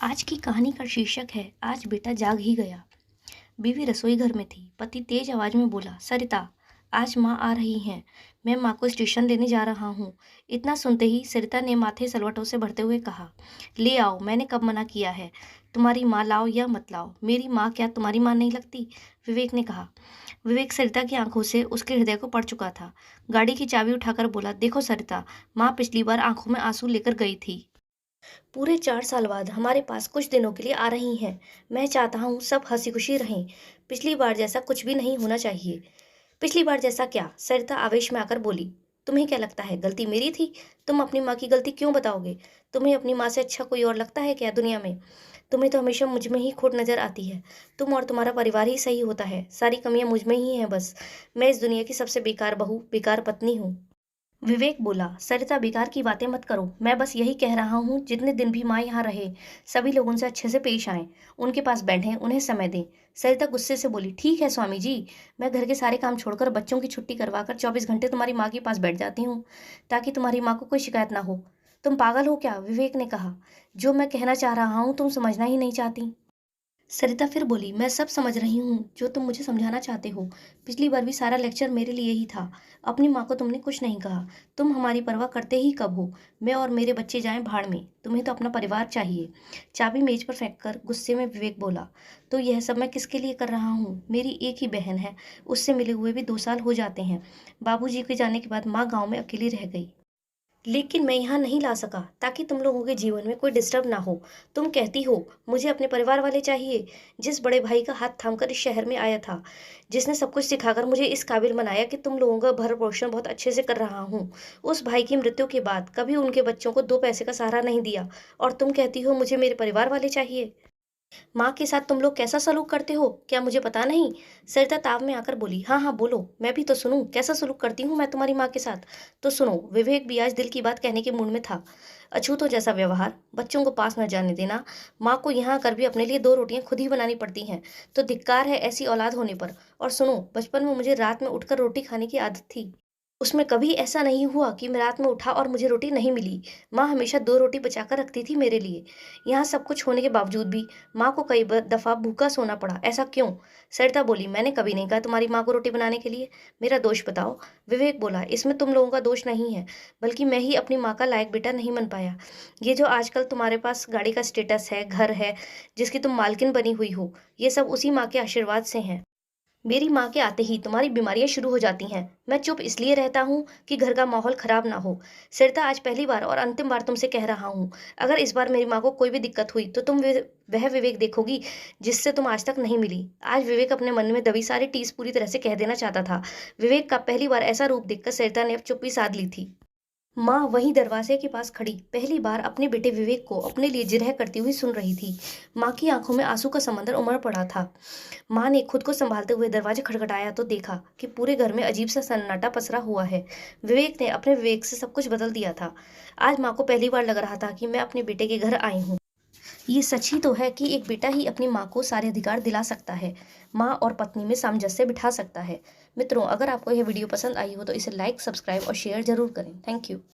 आज की कहानी का शीर्षक है आज बेटा जाग ही गया। बीवी रसोई घर में थी। पति तेज आवाज में बोला, सरिता, आज माँ आ रही हैं। मैं माँ को स्टेशन लेने जा रहा हूँ। इतना सुनते ही सरिता ने माथे सलवटों से भरते हुए कहा, ले आओ, मैंने कब मना किया है। तुम्हारी माँ लाओ या मत लाओ, मेरी माँ क्या तुम्हारी माँ नहीं लगती? विवेक ने कहा। विवेक सरिता की आंखों से उसके हृदय को पढ़ चुका था। गाड़ी की चाबी उठाकर बोला, देखो सरिता, माँ पिछली बार आंखों में आंसू लेकर गई थी। पूरे 4 साल बाद हमारे पास कुछ दिनों के लिए आ रही हैं। मैं चाहता हूँ सब हंसी खुशी रहें। पिछली बार जैसा कुछ भी नहीं होना चाहिए। पिछली बार जैसा क्या? सरिता आवेश में आकर बोली। तुम्हें क्या लगता है गलती मेरी थी? तुम अपनी माँ की गलती क्यों बताओगे? तुम्हें अपनी माँ से अच्छा कोई और लगता है क्या दुनिया में? तुम्हें तो हमेशा मुझ में ही खोट नजर आती है। तुम और तुम्हारा परिवार ही सही होता है, सारी कमियां मुझ में ही हैं बस। मैं इस दुनिया की सबसे बेकार बहू, बेकार पत्नी हूँ। विवेक बोला, सरिता बेकार की बातें मत करो। मैं बस यही कह रहा हूँ जितने दिन भी माँ यहाँ रहे, सभी लोग उनसे अच्छे से पेश आएं, उनके पास बैठें, उन्हें समय दें। सरिता गुस्से से बोली, ठीक है स्वामी जी, मैं घर के सारे काम छोड़कर बच्चों की छुट्टी करवाकर 24 घंटे तुम्हारी माँ के पास बैठ जाती हूँ, ताकि तुम्हारी माँ को कोई शिकायत ना हो। तुम पागल हो क्या? विवेक ने कहा। जो मैं कहना चाह रहा हूँ तुम समझना ही नहीं चाहती। सरिता फिर बोली, मैं सब समझ रही हूँ जो तुम मुझे समझाना चाहते हो। पिछली बार भी सारा लेक्चर मेरे लिए ही था। अपनी माँ को तुमने कुछ नहीं कहा। तुम हमारी परवाह करते ही कब हो? मैं और मेरे बच्चे जाएं भाड़ में, तुम्हें तो अपना परिवार चाहिए। चाबी मेज पर फेंक कर गुस्से में विवेक बोला, तो यह सब मैं किसके लिए कर रहा हूँ? मेरी एक ही बहन है, उससे मिले हुए भी 2 साल हो जाते हैं। बाबूजी के जाने के बाद माँ गाँव में अकेली रह गई। लेकिन मैं यहाँ नहीं ला सका ताकि तुम लोगों के जीवन में कोई डिस्टर्ब ना हो। तुम कहती हो मुझे अपने परिवार वाले चाहिए। जिस बड़े भाई का हाथ थामकर इस शहर में आया था, जिसने सब कुछ सिखाकर मुझे इस काबिल बनाया कि तुम लोगों का भरण पोषण बहुत अच्छे से कर रहा हूँ, उस भाई की मृत्यु के बाद कभी उनके बच्चों को 2 पैसे का सहारा नहीं दिया, और तुम कहती हो मुझे मेरे परिवार वाले चाहिए। माँ के साथ तुम लोग कैसा सलूक करते हो, क्या मुझे पता नहीं? सरिता ताव में आकर बोली, हाँ हाँ बोलो, मैं भी तो सुनूं कैसा सलूक करती हूँ मैं तुम्हारी माँ के साथ। तो सुनो। विवेक भी आज दिल की बात कहने के मूड में था। अछूतों जैसा व्यवहार, बच्चों को पास न जाने देना, माँ को यहाँ कर भी अपने लिए 2 रोटियां खुद ही बनानी पड़ती हैं, तो धिक्कार है ऐसी औलाद होने पर। और सुनो, बचपन में मुझे रात में उठकर रोटी खाने की आदत थी। उसमें कभी ऐसा नहीं हुआ कि मैं रात में उठा और मुझे रोटी नहीं मिली। माँ हमेशा 2 रोटी बचाकर रखती थी मेरे लिए। यहाँ सब कुछ होने के बावजूद भी माँ को कई दफा भूखा सोना पड़ा। ऐसा क्यों? सरिता बोली, मैंने कभी नहीं कहा तुम्हारी माँ को रोटी बनाने के लिए। मेरा दोष बताओ। विवेक बोला, इसमें तुम लोगों का दोष नहीं है, बल्कि मैं ही अपनी माँ का लायक बेटा नहीं बन पाया। ये जो आजकल तुम्हारे पास गाड़ी का स्टेटस है, घर है, जिसकी तुम मालकिन बनी हुई हो, ये सब उसी माँ के आशीर्वाद से हैं। मेरी माँ के आते ही तुम्हारी बीमारियां शुरू हो जाती हैं। मैं चुप इसलिए रहता हूँ कि घर का माहौल खराब ना हो। सरिता, आज पहली बार और अंतिम बार तुमसे कह रहा हूँ, अगर इस बार मेरी माँ को कोई भी दिक्कत हुई तो तुम वह विवेक देखोगी जिससे तुम आज तक नहीं मिली। आज विवेक अपने मन में दबी सारी टीस पूरी तरह से कह देना चाहता था। विवेक का पहली बार ऐसा रूप देखकर सरिता ने अब चुप्पी साध ली थी। माँ वहीं दरवाजे के पास खड़ी पहली बार अपने बेटे विवेक को अपने लिए जिरह करती हुई सुन रही थी। माँ की आंखों में आंसू का समंदर उमड़ पड़ा था। माँ ने खुद को संभालते हुए दरवाजा खटखटाया तो देखा कि पूरे घर में अजीब सा सन्नाटा पसरा हुआ है। विवेक ने अपने विवेक से सब कुछ बदल दिया था। आज माँ को पहली बार लग रहा था कि मैं अपने बेटे के घर आई हूँ। ये सच ही तो है कि एक बेटा ही अपनी माँ को सारे अधिकार दिला सकता है, माँ और पत्नी में सामंजस्य बिठा सकता है। मित्रों, अगर आपको यह वीडियो पसंद आई हो तो इसे लाइक, सब्सक्राइब और शेयर जरूर करें। Thank you.